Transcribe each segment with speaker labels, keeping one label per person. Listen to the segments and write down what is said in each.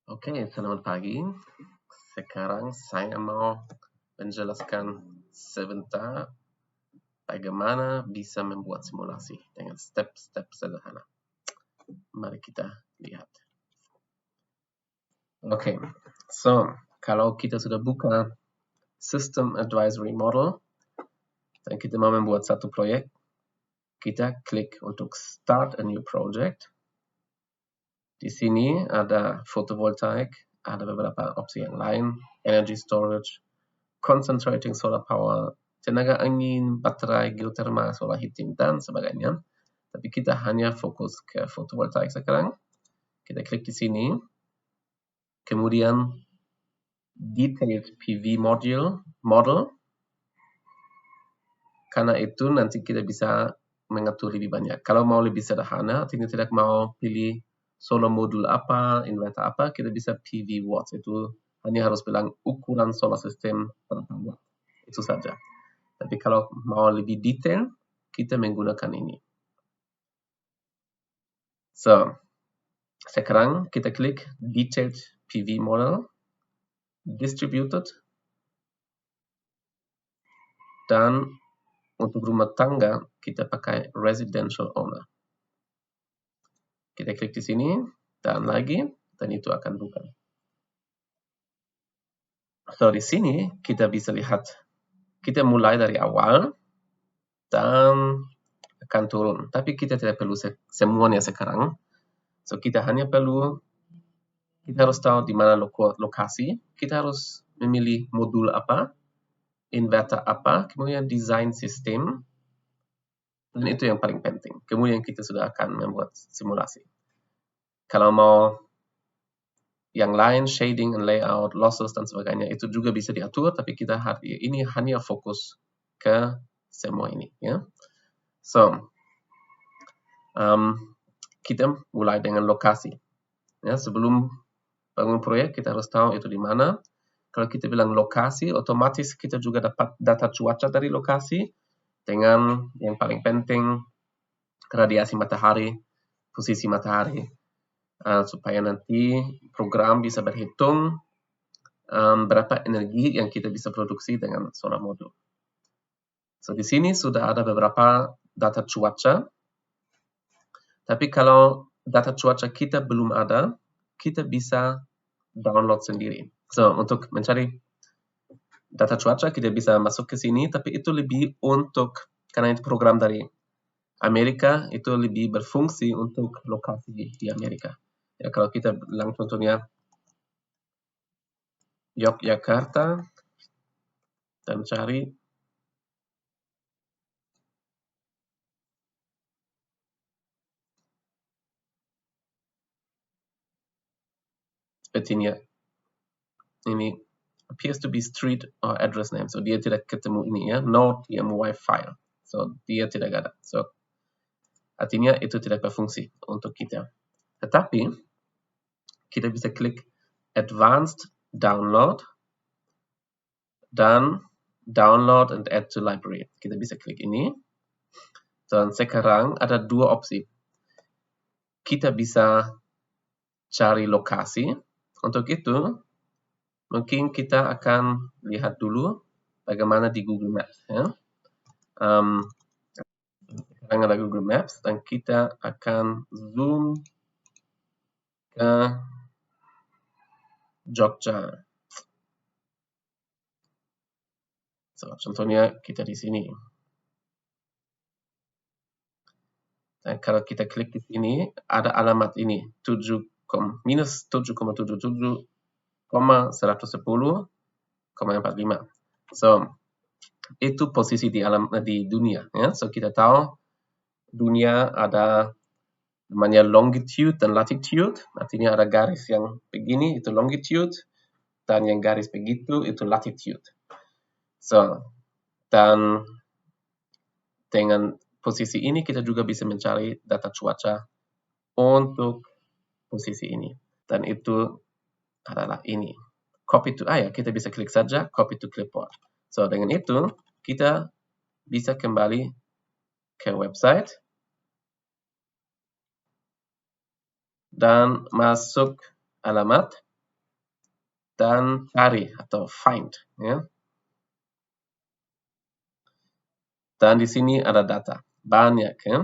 Speaker 1: Oke, selamat pagi. Sekarang saya mau menjelaskan sebentar bagaimana bisa membuat simulasi dengan step-step sederhana. Mari kita lihat. Oke, so kalau kita sudah buka System Advisory Model dan kita mau membuat satu proyek, kita klik untuk Start a New Project. Di sini ada photovoltaik, ada beberapa opsi yang lain, energy storage, concentrating solar power, tenaga angin, baterai, geothermal, solar heating, dan sebagainya. Tapi kita hanya fokus ke photovoltaik sekarang. Kita klik di sini. Kemudian detailed PV model. Karena itu nanti kita bisa mengatur lebih banyak. Kalau mau lebih sederhana, artinya tidak mau pilih solar modul apa, inverter apa, kita bisa PV watts. Itu hanya harus bilang ukuran solar system berapa watt. Itu saja. Tapi kalau mau lebih detail, kita menggunakan ini. So, sekarang kita klik Detailed PV Model, Distributed, dan untuk rumah tangga, kita pakai Residential Owner. Kita klik di sini, dan lagi, dan itu akan buka. So, di sini kita bisa lihat, kita mulai dari awal, dan akan turun. Tapi kita tidak perlu semuanya sekarang. So, kita hanya perlu, kita harus tahu di mana lokasi, kita harus memilih modul apa, inverter apa, kemudian desain sistem, dan itu yang paling penting. Kemudian kita sudah akan membuat simulasi. Kalau mau yang lain, shading and layout, losses, dan sebagainya, itu juga bisa diatur, tapi kita hari ini hanya fokus ke semua ini. Ya. So, kita mulai dengan lokasi. Ya, sebelum bangun proyek, kita harus tahu itu di mana. Kalau kita bilang lokasi, otomatis kita juga dapat data cuaca dari lokasi, dengan yang paling penting, radiasi matahari, posisi matahari, supaya nanti program bisa berhitung berapa energi yang kita bisa produksi dengan solar modul. So, di sini sudah ada beberapa data cuaca, tapi kalau data cuaca kita belum ada, kita bisa download sendiri. So, untuk mencari data cuaca, kita bisa masuk ke sini, tapi itu lebih untuk, karena itu program dari Amerika, itu lebih berfungsi untuk lokasi di Amerika. Ya, kalau kita bilang contohnya Yogyakarta, dan cari sepertinya ini appears to be street or address name. So, dia tidak ketemu ini ya, no TMY file. So, dia tidak ada. So, artinya itu tidak berfungsi untuk kita. Tetapi, kita bisa klik Advanced Download, dan Download and Add to Library. Kita bisa klik ini. Dan sekarang ada dua opsi. Kita bisa cari lokasi. Untuk itu, mungkin kita akan lihat dulu bagaimana di Google Maps. Ya. Sekarang ada Google Maps, dan kita akan zoom ke Jogja. So, contohnya kita di sini. Dan kalau kita klik di sini, ada alamat ini, minus 7,77,110,45. So, itu posisi di dunia. Ya. So, kita tahu dunia ada namanya longitude dan latitude, artinya ada garis yang begini, itu longitude, dan yang garis begitu, itu latitude. So, dan dengan posisi ini kita juga bisa mencari data cuaca untuk posisi ini. Dan itu adalah ini. Copy to, kita bisa klik saja, copy to clipboard. So, dengan itu, kita bisa kembali ke website, dan masuk alamat, dan cari atau find, ya. Dan di sini ada data, banyak, ya.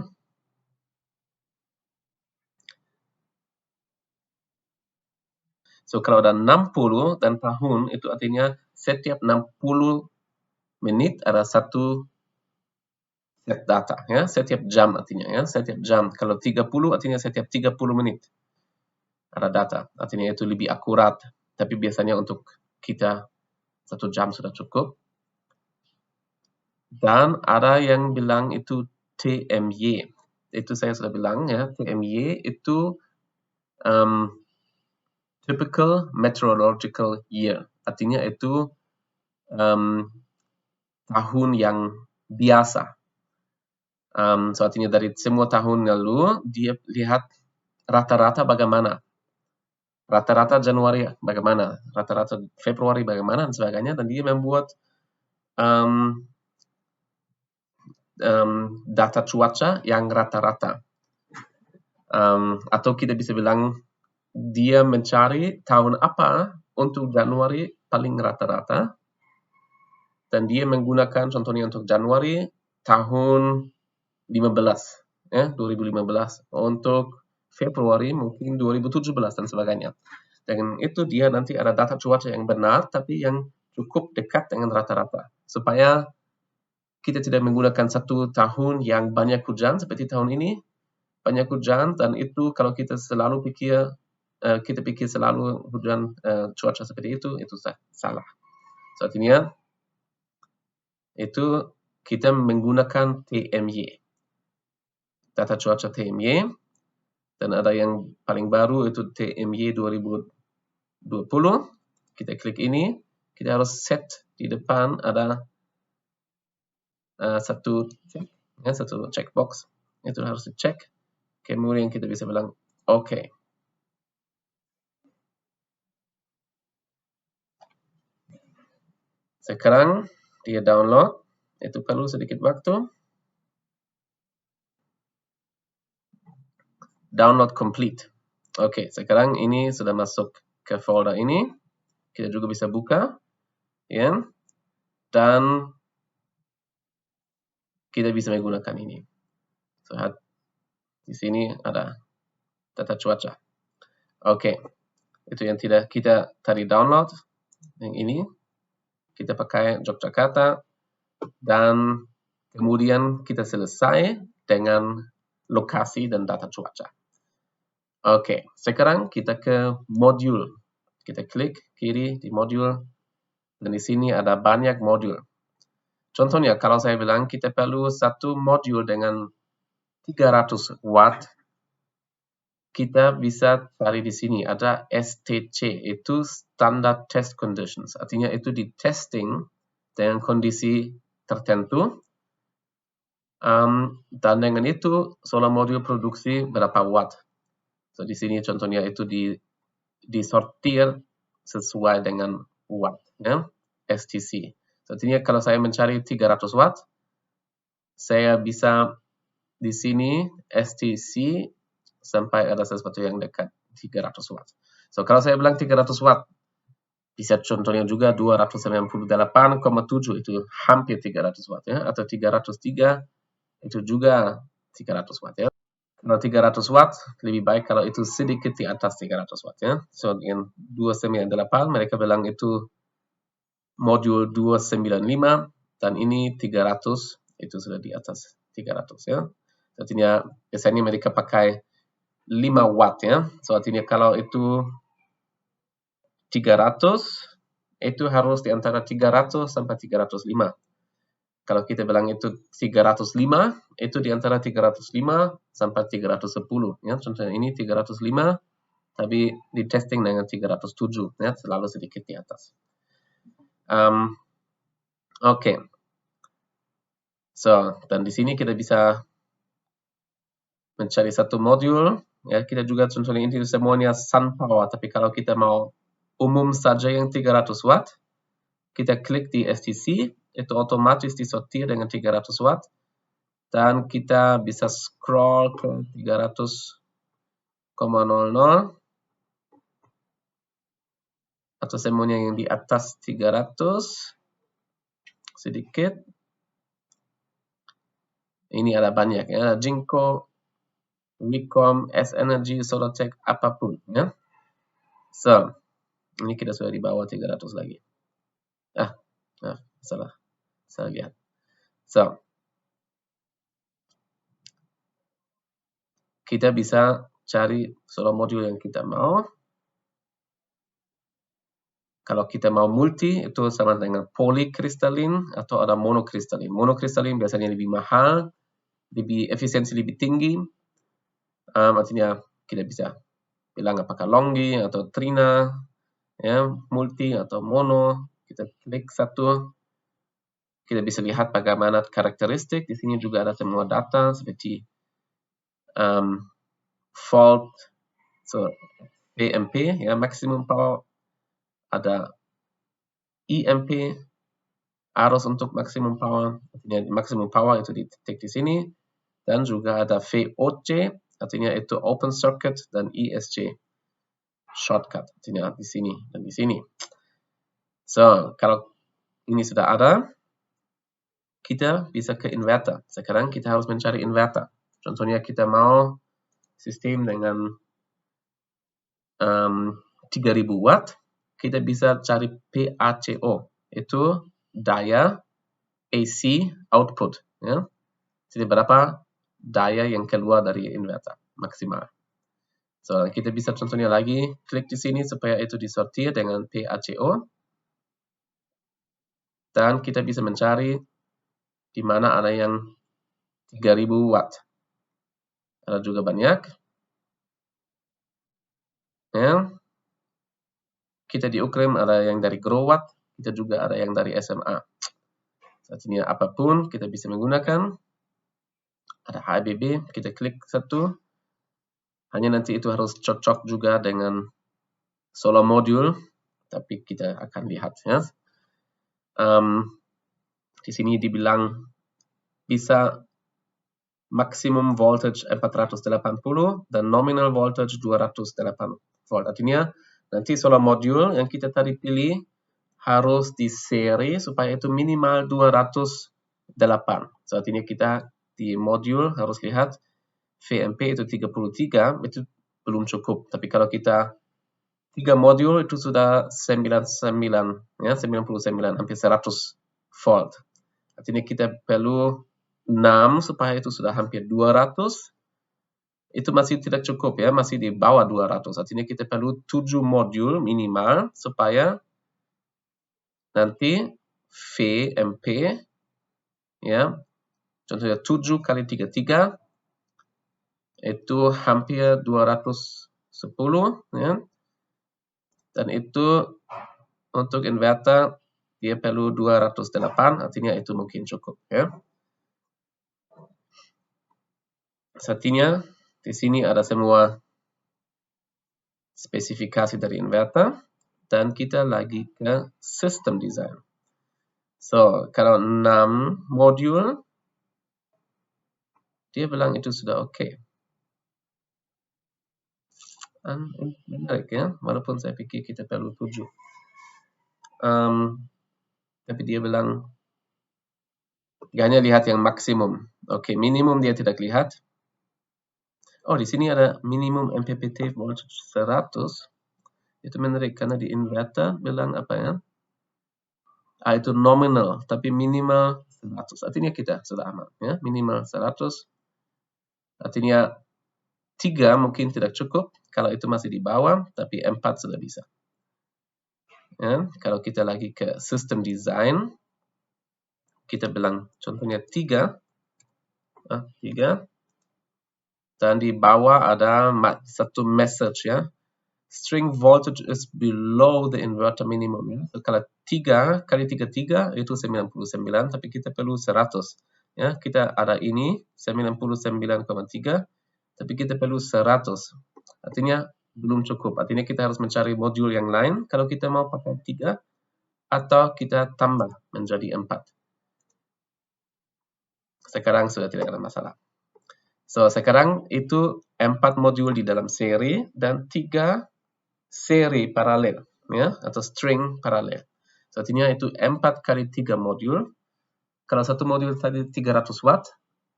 Speaker 1: So, kalau ada 60 dan tahun, itu artinya setiap 60 menit ada satu set data, ya. Setiap jam artinya, ya. Setiap jam. Kalau 30 artinya setiap 30 menit ada data. Artinya itu lebih akurat. Tapi biasanya untuk kita 1 jam sudah cukup. Dan ada yang bilang itu TMY. Itu saya sudah bilang, ya. TMY itu typical meteorological year. Artinya itu tahun yang biasa. So artinya dari semua tahun lalu, dia lihat rata-rata bagaimana. Rata-rata Januari bagaimana, rata-rata Februari bagaimana, dan sebagainya. Dan dia membuat data cuaca yang rata-rata. Atau kita bisa bilang, dia mencari tahun apa untuk Januari paling rata-rata, dan dia menggunakan contohnya untuk Januari tahun 15, ya, 2015, untuk Februari mungkin 2017 dan sebagainya. Dengan itu dia nanti ada data cuaca yang benar, tapi yang cukup dekat dengan rata-rata, supaya kita tidak menggunakan satu tahun yang banyak hujan seperti tahun ini, banyak hujan, dan itu kalau kita selalu pikir selalu hujan cuaca seperti itu salah. So, artinya itu kita menggunakan TMY, data cuaca TMY, dan ada yang paling baru itu TMY 2020. Kita klik ini, kita harus set di depan ada satu checkbox, itu harus dicek. Kemudian kita bisa bilang oke. Sekarang dia download, itu perlu sedikit waktu. Download complete. Oke, sekarang ini sudah masuk ke folder ini. Kita juga bisa buka, ya. Dan kita bisa menggunakan ini. So, di sini ada data cuaca. Oke, itu yang tidak kita tadi download. Yang ini kita pakai Yogyakarta, dan kemudian kita selesai dengan lokasi dan data cuaca. Oke, sekarang kita ke modul. Kita klik kiri di modul, dan di sini ada banyak modul. Contohnya, kalau saya bilang kita perlu satu modul dengan 300 watt, kita bisa cari di sini, ada STC, itu Standard Test Conditions. Artinya itu di testing dengan kondisi tertentu, dan dengan itu solar module produksi berapa watt. So, di sini contohnya itu disortir sesuai dengan watt, ya, STC. So, artinya kalau saya mencari 300 watt, saya bisa di sini STC sampai ada sesuatu yang dekat 300 watt. So, kalau saya bilang 300 watt, bisa contohnya juga 298,7, itu hampir 300 watt, ya, atau 303, itu juga 300 watt, ya. Kalau 300 watt, lebih baik kalau itu sedikit di atas 300 watt, ya. So, yang 298, mereka bilang itu modul 295, dan ini 300, itu sudah di atas 300, ya. Artinya, biasanya mereka pakai 5 watt, ya. So, artinya kalau itu 300, itu harus di antara 300 sampai 305. Kalau kita bilang itu 305, itu di antara 305 sampai 310. Ya. Contohnya ini 305, tapi di testing dengan 307, ya, selalu sedikit di atas. Oke. So, dan di sini kita bisa mencari satu modul. Ya, kita juga contohnya ini semuanya sun power, tapi kalau kita mau umum saja yang 300 watt, kita klik di STC, itu otomatis disortir dengan 300 watt, dan kita bisa scroll ke 300,00. atau semuanya yang di atas 300 sedikit. Ini ada banyak ya, Jinko, Wicom, S-Energy, Solartech, apapun ya. So, ini kita sudah di bawah 300 lagi. Salah lihat. So, kita bisa cari solar module yang kita mau. Kalau kita mau multi, itu sama dengan polykristallin atau ada monokristalin. Monokristalin biasanya lebih mahal, lebih efisiensi lebih tinggi. Artinya kita bisa bilang apakah Longi atau Trina, ya, multi atau mono. Kita klik satu, kita bisa lihat bagaimana karakteristik. Di sini juga ada semua data seperti volt, PMP, ya, maximum power, ada EMP, arus untuk maximum power, artinya maximum power itu dititik di sini, dan juga ada VOC, artinya itu open circuit, dan ESC, shortcut, artinya di sini dan di sini. So, kalau ini sudah ada, kita bisa ke inverter. Sekarang kita harus mencari inverter. Contohnya kita mau sistem dengan 3000 watt, kita bisa cari PACO, itu daya AC output. Ya. Jadi berapa daya yang keluar dari inverter maksimal. So, kita bisa contohnya lagi, klik di sini supaya itu disortir dengan PACO. Dan kita bisa mencari di mana ada yang 3000 watt. Ada juga banyak. Ya. Kita di Ukrim ada yang dari Growatt, kita juga ada yang dari SMA. Artinya apapun kita bisa menggunakan. Ada HBB, kita klik satu. Hanya nanti itu harus cocok juga dengan solar module, tapi kita akan lihat ya. Di sini dibilang bisa maksimum voltage 480 dan nominal voltage 208 volt. Artinya nanti solar module yang kita tadi pilih harus di seri supaya itu minimal 208. So, artinya kita di module harus lihat VMP itu 33, itu belum cukup. Tapi kalau kita 3 modul itu sudah 99, ya, 99, hampir 100 volt. Artinya kita perlu 6 supaya itu sudah hampir 200. Itu masih tidak cukup ya, masih di bawah 200. Artinya kita perlu 7 modul minimal supaya nanti VMP, ya, contohnya 7 kali 33 itu hampir 210, ya. Dan itu untuk inverter dia perlu 208, artinya itu mungkin cukup ya. Artinya di sini ada semua spesifikasi dari inverter dan kita lagi ke system design. So, kalau 6 modul dia bilang itu sudah oke. Menarik ya, walaupun saya pikir kita perlu 7. Tapi dia bilang hanya lihat yang maksimum. Oke, minimum dia tidak lihat. Oh, di sini ada minimum MPPT voltage 100. Itu menarik karena di inverter bilang apa ya? Itu nominal, tapi minimal 100. Artinya kita sudah aman ya, minimal 100. Artinya 3 mungkin tidak cukup kalau itu masih di bawah, tapi 4 sudah bisa. Ya, kalau kita lagi ke system design, kita bilang contohnya 3. 3. Dan di bawah ada satu message ya. String voltage is below the inverter minimum ya. So, kalau 3 kali 33 itu 99, tapi kita perlu 100. Ya, kita ada ini 99,3, tapi kita perlu 100. Artinya belum cukup. Artinya kita harus mencari modul yang lain kalau kita mau pakai 3 atau kita tambah menjadi 4. Sekarang sudah tidak ada masalah. So, sekarang itu 4 modul di dalam seri dan 3 seri paralel. ya, atau string paralel. So, artinya itu 4 kali 3 modul. Kalau satu modul tadi 300 watt,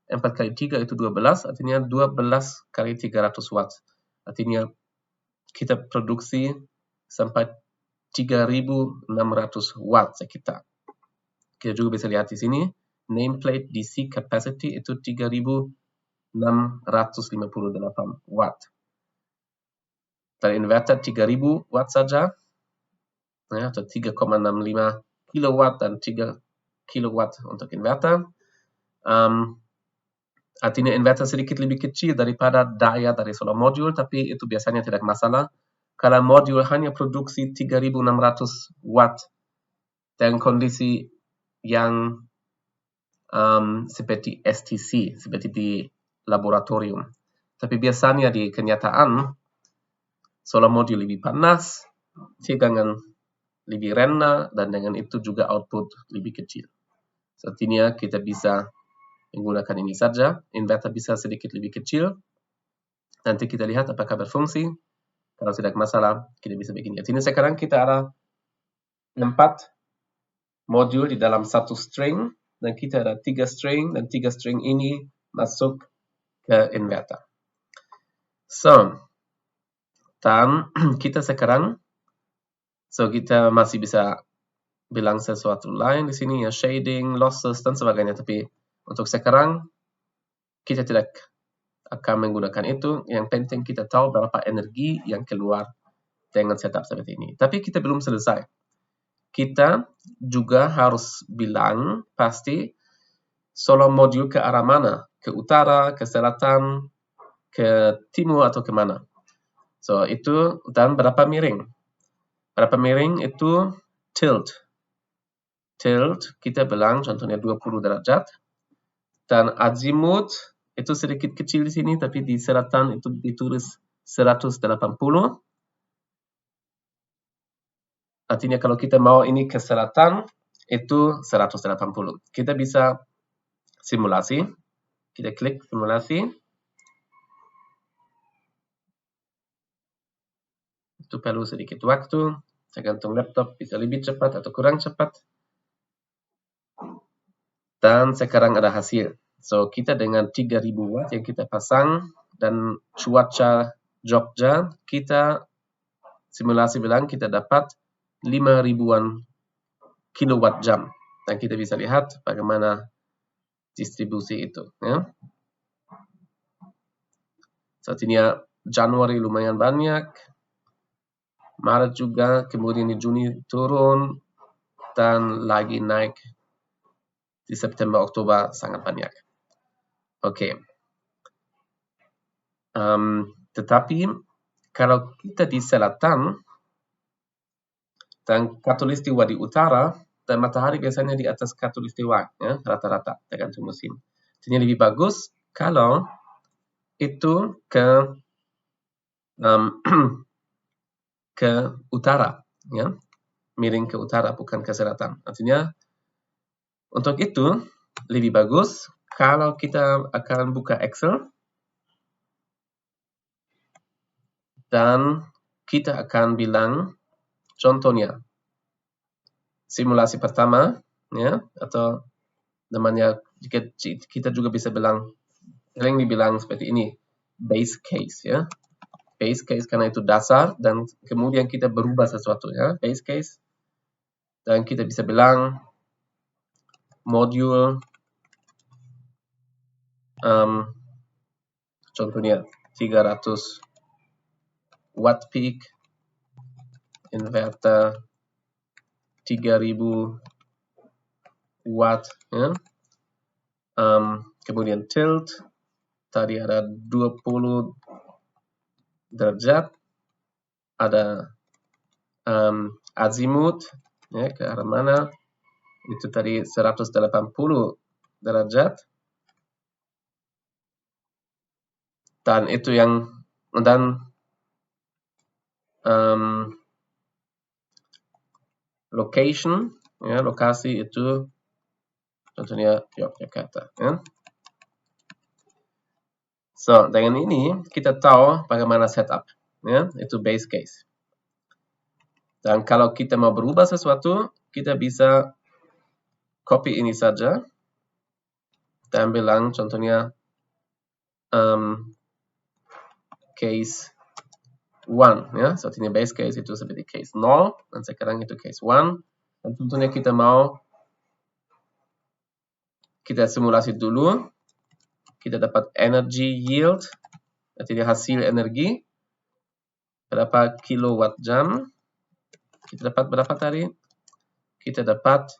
Speaker 1: 4 kali 3 itu 12, artinya 12 kali 300 watt. Artinya kita produksi sampai 3.600 watt sekitar. Kita juga bisa lihat di sini, nameplate DC capacity itu 3.658 watt. Dari inverter 3.000 watt saja, ya, atau 3,65 kilowatt dan 3 kilowatt untuk inverter. Artinya inverter sedikit lebih kecil daripada daya dari solar module, tapi itu biasanya tidak masalah. Kalau modul hanya produksi 3.600 watt dengan kondisi yang seperti STC, seperti di laboratorium. Tapi biasanya di kenyataan, solar module lebih panas, tegangan lebih rendah, dan dengan itu juga output lebih kecil. Artinya kita bisa menggunakan ini saja, inverter bisa sedikit lebih kecil, nanti kita lihat apakah berfungsi, kalau tidak masalah, kita bisa begini. Artinya sekarang kita ada 4 modul di dalam satu string, dan kita ada 3 string, dan 3 string ini masuk ke inverter. So, dan kita sekarang, kita masih bisa bilang sesuatu lain di sini, ya shading, losses, dan sebagainya, tapi untuk sekarang, kita tidak akan menggunakan itu. Yang penting kita tahu berapa energi yang keluar dengan setup seperti ini. Tapi kita belum selesai. Kita juga harus bilang pasti solar module ke arah mana, ke utara, ke selatan, ke timur, atau kemana. So, itu, dan berapa miring. Berapa miring itu tilt. Tilt, kita bilang contohnya 20 derajat. Dan azimut, itu sedikit kecil di sini, tapi di selatan itu ditulis 180. Artinya kalau kita mau ini ke selatan, itu 180. Kita bisa simulasi. Kita klik simulasi. Itu perlu sedikit waktu. Tergantung laptop, bisa lebih cepat atau kurang cepat. Dan sekarang ada hasil. So, kita dengan 3.000 watt yang kita pasang, dan cuaca Jogja, kita simulasi bilang kita dapat 5.000-an kilowatt jam. Dan kita bisa lihat bagaimana distribusi itu. Ya. Artinya Januari lumayan banyak, Maret juga, kemudian di Juni turun, dan lagi naik di September, Oktober sangat banyak. Oke. Tetapi kalau kita di selatan, dan khatulistiwa di utara, dan matahari biasanya di atas khatulistiwa, ya, rata-rata, tergantung musim. Jadi lebih bagus kalau itu ke ke utara, ya, miring ke utara, bukan ke selatan. Artinya untuk itu lebih bagus kalau kita akan buka Excel dan kita akan bilang contohnya simulasi pertama, ya, atau namanya kita juga bisa bilang, sering dibilang seperti ini, base case, ya. Base case karena itu dasar, dan kemudian kita berubah sesuatu, ya, base case, dan kita bisa bilang modul contohnya 300 watt peak, inverter 3.000 watt, ya. Kemudian tilt, tadi ada 20 derajat, ada azimut, ya, ke arah mana, itu tadi 180 derajat, dan itu yang, dan location, ya, lokasi itu contohnya Yogyakarta, ya. So, dengan ini kita tahu bagaimana setup, ya, itu base case. Dan kalau kita mau berubah sesuatu, kita bisa copy ini saja. Dan bilang contohnya case 1 ya. So ini base case itu seperti case 0 dan sekarang itu case 1. Dan contohnya kita mau kita simulasi dulu. Kita dapat energy yield, artinya hasil energi berapa kilowatt jam. Kita dapat berapa tadi? Kita dapat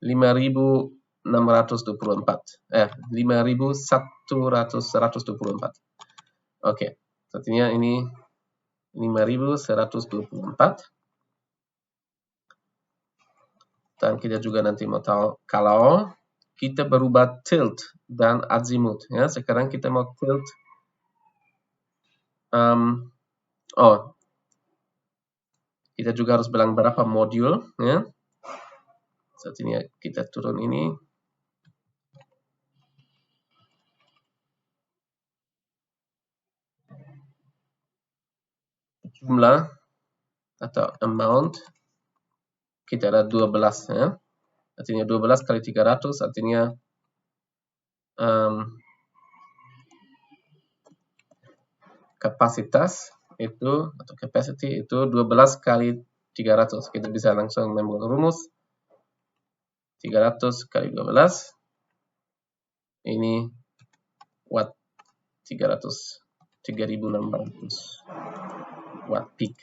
Speaker 1: 5.624. 5.124. Oke, artinya ini 5.124. Dan kita juga nanti mau tahu kalau kita berubah tilt dan azimuth ya. Sekarang kita mau tilt kita juga harus bilang berapa modul ya. Saat ini kita turun ini. Jumlah atau amount kita ada 12 ya. Artinya 12 kali 300 artinya kapasitas itu atau capacity itu 12 kali 300. Kita bisa langsung membuat rumus. 300 kali 12 ini watt 3.600 watt peak.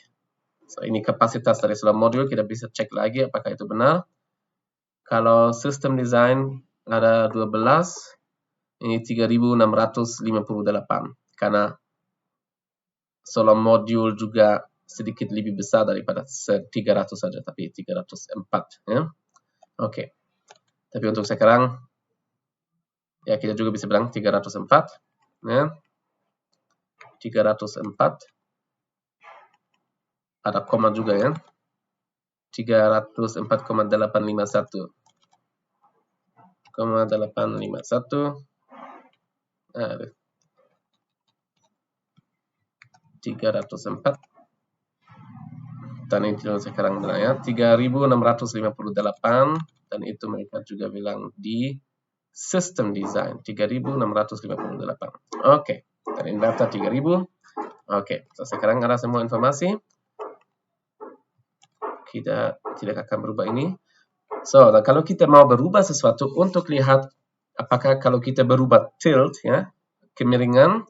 Speaker 1: So ini kapasitas dari sebuah modul, kita bisa cek lagi apakah itu benar. Kalau sistem design ada 12, ini 3.658 karena solar modul juga sedikit lebih besar daripada 300 saja, tapi 304 ya. Oke. Tapi untuk sekarang ya kita juga bisa bilang 304 ya. 304 ada koma juga ya. 304,851 304 dan itu sekarang benar ya 3.658 dan itu mereka juga bilang di system design 3.658. Oke, dan ini data 3.000. Oke, so sekarang ada semua informasi. Kita tidak akan berubah ini. So, kalau kita mau berubah sesuatu untuk lihat apakah kalau kita berubah tilt ya, kemiringan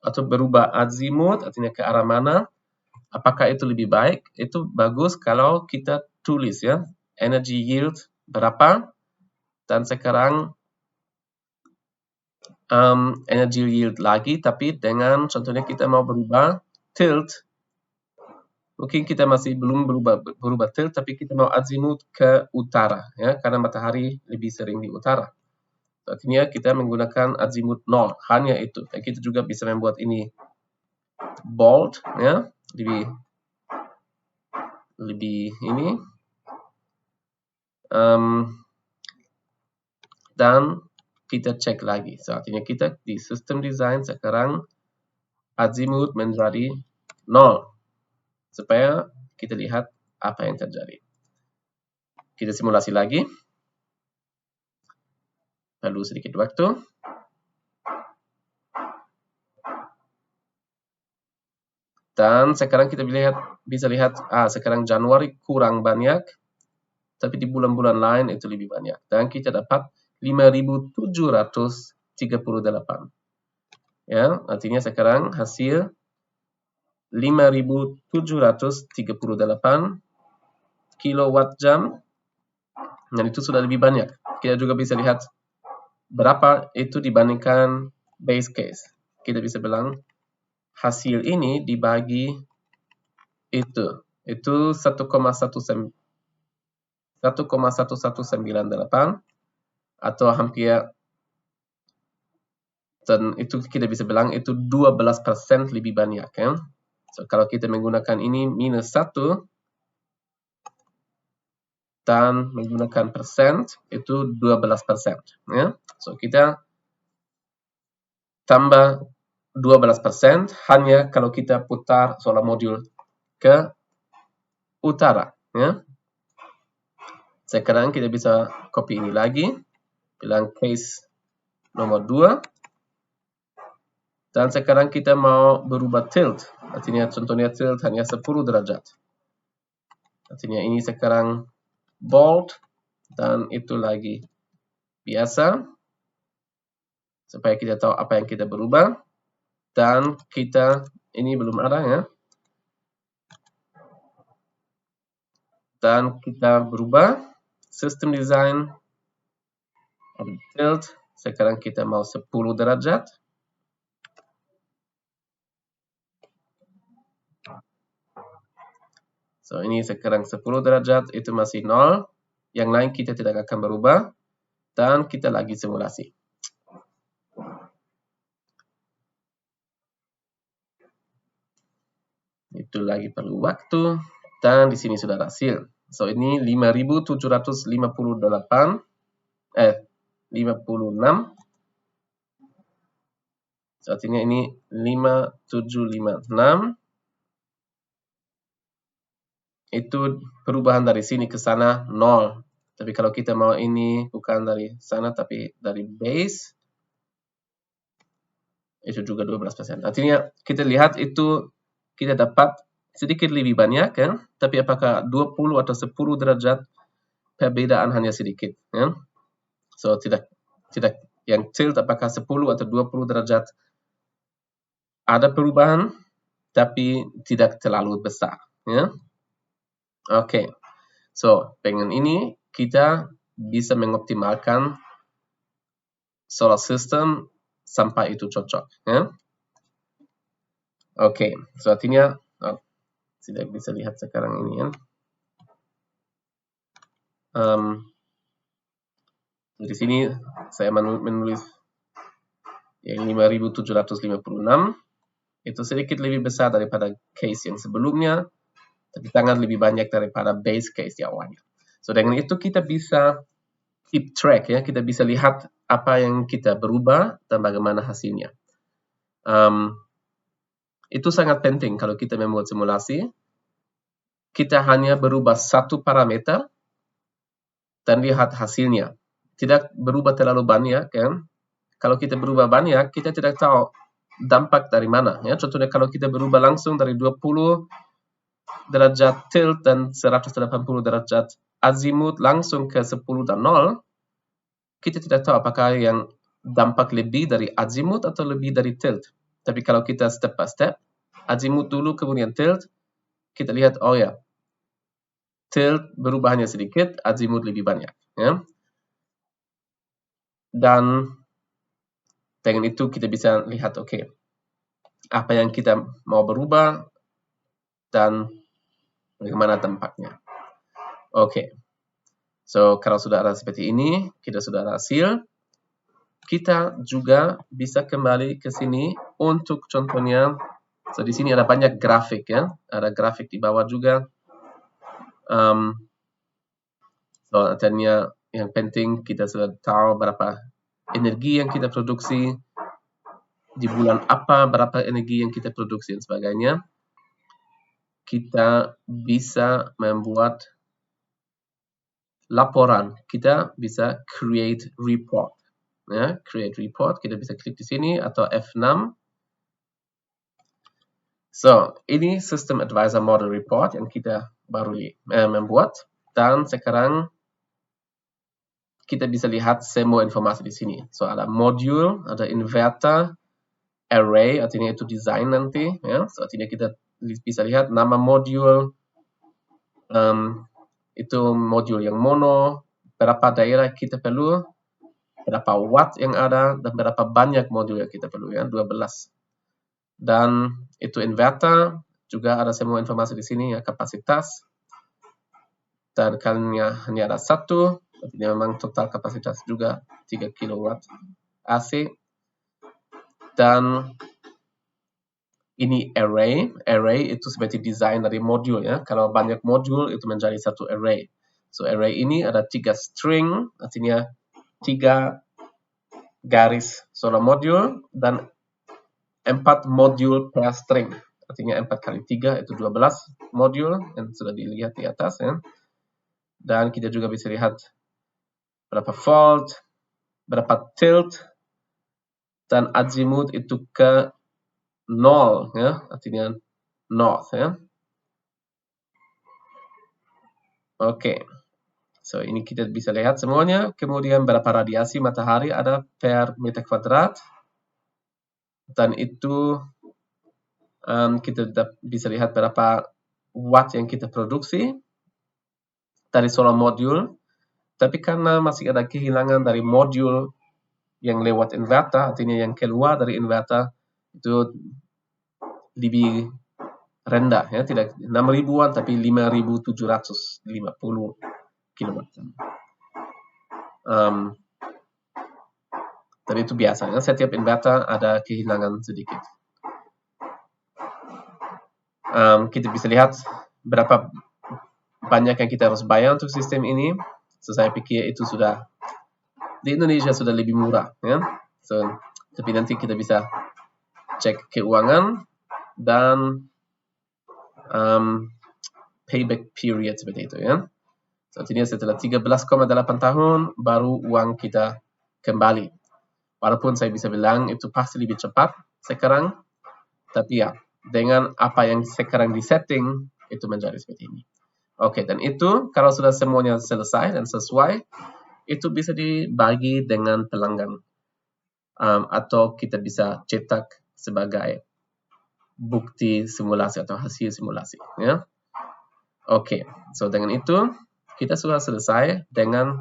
Speaker 1: atau berubah azimuth artinya ke arah mana, apakah itu lebih baik? Itu bagus kalau kita tulis ya, energy yield berapa dan sekarang energy yield lagi, tapi dengan contohnya kita mau berubah tilt. Mungkin kita masih belum berubah tilt, tapi kita mau azimuth ke utara, ya, karena matahari lebih sering di utara. Artinya kita menggunakan azimuth 0, hanya itu. Dan kita juga bisa membuat ini bold, ya, lebih ini. Dan kita cek lagi. So, artinya kita di system design sekarang azimuth menjadi 0. Supaya kita lihat apa yang terjadi. Kita simulasi lagi. Perlu sedikit waktu. Dan sekarang kita bisa lihat, sekarang Januari kurang banyak, tapi di bulan-bulan lain itu lebih banyak. Dan kita dapat 5.738. Ya, artinya sekarang hasil 5.738 kilowatt jam, dan itu sudah lebih banyak. Kita juga bisa lihat berapa itu dibandingkan base case. Kita bisa bilang hasil ini dibagi itu 1,1198 atau hampir, dan itu kita bisa bilang itu 12% lebih banyak ya. So, kalau kita menggunakan ini minus 1 dan menggunakan persen itu 12% ya. So, kita tambah 12% hanya kalau kita putar solar modul ke utara Ya. Sekarang kita bisa copy ini lagi, bilang case nomor 2. Dan sekarang kita mau berubah tilt. Artinya contohnya tilt hanya 10 derajat. Artinya ini sekarang bold dan itu lagi biasa. Supaya kita tahu apa yang kita berubah. Dan kita, ini belum ada ya. Dan kita berubah system design tilt. Sekarang kita mau 10 derajat. So, ini sekarang 10 derajat, itu masih 0. Yang lain kita tidak akan berubah. Dan kita lagi simulasi. Itu lagi perlu waktu. Dan di sini sudah hasil. So, ini 5.756. So, artinya ini 5756. Itu perubahan dari sini ke sana 0. Tapi kalau kita mau ini bukan dari sana tapi dari base, itu juga 12%. Artinya kita lihat itu kita dapat sedikit lebih banyak kan, tapi apakah 20 atau 10 derajat perbedaan hanya sedikit ya. So tidak yang tilt apakah 10 atau 20 derajat ada perubahan tapi tidak terlalu besar ya. Oke. So, dengan ini kita bisa mengoptimalkan solar system sampai itu cocok. Ya? Oke, so artinya tidak bisa lihat sekarang ini ya. Di sini saya menulis yang 5.756 itu sedikit lebih besar daripada case yang sebelumnya, tapi sangat lebih banyak daripada base case yang awalnya. So dengan itu kita bisa keep track ya, kita bisa lihat apa yang kita berubah dan bagaimana hasilnya. Itu sangat penting kalau kita membuat simulasi. Kita hanya berubah satu parameter dan lihat hasilnya. Tidak berubah terlalu banyak kan? Kalau kita berubah banyak, kita tidak tahu dampak dari mana. Ya, contohnya kalau kita berubah langsung dari 20 derajat tilt dan 180 derajat azimut langsung ke 10 dan 0, kita tidak tahu apakah yang dampak lebih dari azimut atau lebih dari tilt. Tapi kalau kita step by step, azimut dulu kemudian tilt, kita lihat, oh ya, tilt berubahnya sedikit, azimut lebih banyak. Ya. Dan dengan itu kita bisa lihat, oke, apa yang kita mau berubah dan bagaimana dampaknya. Oke. So, kalau sudah ada seperti ini, kita sudah ada hasil. Kita juga bisa kembali ke sini untuk contohnya. So, di sini ada banyak grafik ya. Ada grafik di bawah juga. So, artinya yang penting kita sudah tahu berapa energi yang kita produksi, di bulan apa berapa energi yang kita produksi dan sebagainya. Kita bisa membuat laporan, kita bisa create report. Ya, create report, kita bisa klik di sini atau F6. So, ini System Advisor Model Report yang kita baru membuat. Dan sekarang kita bisa lihat semua informasi di sini. So, ada modul, ada inverter, array, artinya itu desain nanti. Ya. So, artinya kita bisa lihat nama modul, itu modul yang mono, berapa daerah kita perlu, berapa watt yang ada, dan berapa banyak modul yang kita perlu, ya, 12. Dan itu inverter, juga ada semua informasi di sini, ya, kapasitas, dan hanya ada satu, tapi memang total kapasitas juga 3 kW AC, dan ini array itu seperti desain dari modul ya. Kalau banyak modul itu menjadi satu array. So array ini ada 3 string, artinya 3 garis solar modul dan 4 modul per string. artinya 4 kali 3 itu 12 modul yang sudah dilihat di atas ya. Dan kita juga bisa lihat berapa volt, berapa tilt, dan azimut itu ke 0 ya, artinya north ya. Oke. So, ini kita bisa lihat semuanya. Kemudian berapa radiasi matahari ada per meter kuadrat. Dan itu kita bisa lihat berapa watt yang kita produksi dari solar module. Tapi karena masih ada kehilangan dari modul yang lewat inverter, artinya yang keluar dari inverter itu lebih rendah ya, tidak 6.000-an tapi 5.750 kW. Dan itu biasanya setiap inverter ada kehilangan sedikit. Kita bisa lihat berapa banyak yang kita harus bayar untuk sistem ini. So, saya pikir itu sudah di Indonesia sudah lebih murah ya. So, tapi nanti kita bisa cek keuangan dan payback period seperti itu ya. So, artinya setelah 13,8 tahun baru uang kita kembali. Walaupun saya bisa bilang itu pasti lebih cepat sekarang, tapi ya dengan apa yang sekarang disetting itu menjadi seperti ini. Oke, dan itu kalau sudah semuanya selesai dan sesuai, itu bisa dibagi dengan pelanggan atau kita bisa cetak sebagai bukti simulasi atau hasil simulasi ya. Oke, so dengan itu kita sudah selesai dengan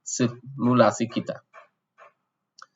Speaker 1: simulasi kita.